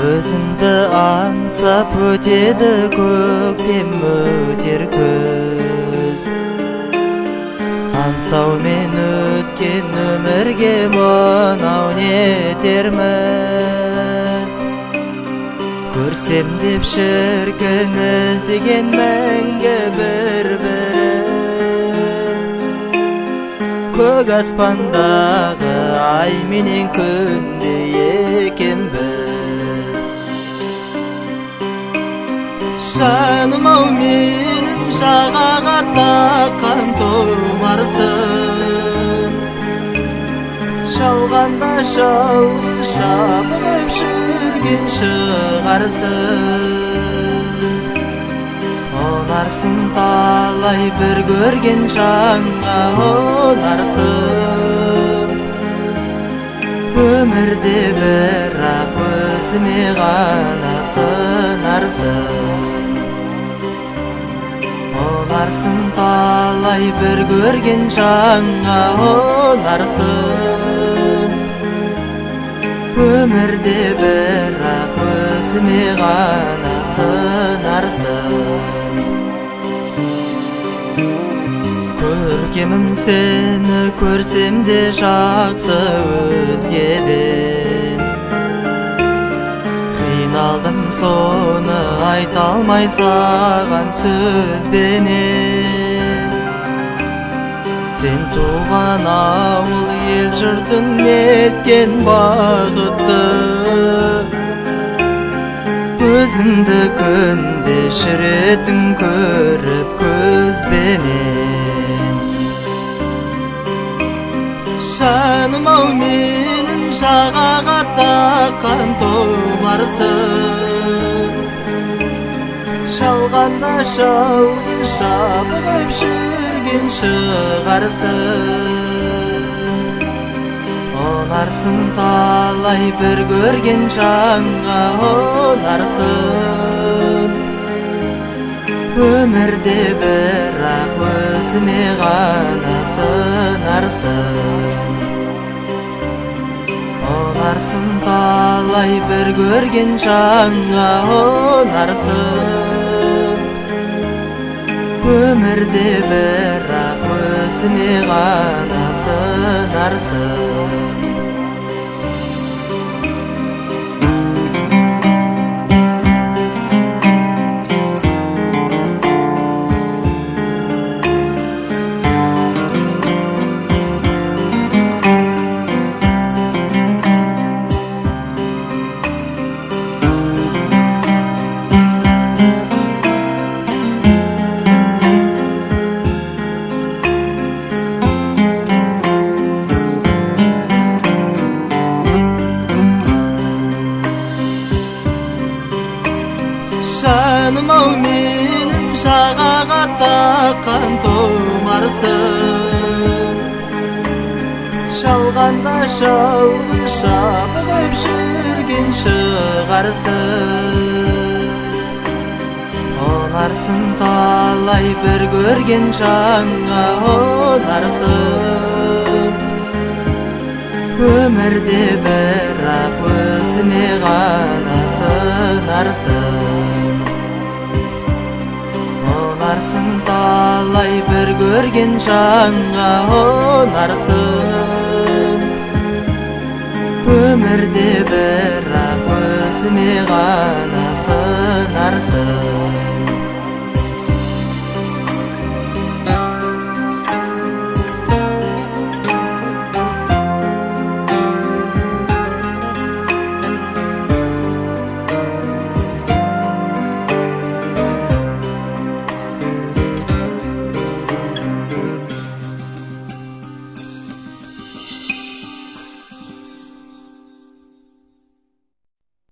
өзіңді аңсап өтеді көктем өтер күз. Аңсаумен өткен өмірге мынау нетерміз. Көрсем деп шіркін іздеген мәңгі бір-бірін. Көк аспандағы ай менен күндей екенбіз. Жаным-ау менің жағаға таққан тұмарсың. Жалғанда жалғыз жабығып жүрген шығарсың. Онарсың талай бір көрген жанға онарсың. Өмірде бірақ өзіме ғана сынарсың. Онарсың талай бір көрген жанға онарсың. Өмірде бірақ өзіме ғана сынарсың. Көркемім сені көрсем де жақсы өзгеден. Қиналдым соны айта алмай саған сөзбенен. Сен туған ауыл ел жұртын неткен бақытты. Өзіңді күнде жүретін көріп көзбенен. Жаным-ау менің жағаға таққан тұмарсың. Жалғанда жалғыз жабығып жүрген шығарсың. Онарсың талай бір көрген жанға онарсың. Өмірде бірақ өзіме ғана сынарсың. Онарсың талай бір көрген жанға онарсың. Өмірде бірақ өзіме ғана сынарсың. Жаным-ау менің жағаға таққан тұмарсың. Жалғанда жалғыз жабығып жүрген шығарсың. Онарсың талай бір көрген жанға онарсың. Өмірде бірақ өзіме ғана сынарсың. Онарсың талай бір көрген жанға онарсың. Өмірде бірақ өзіме ғана сынарсың.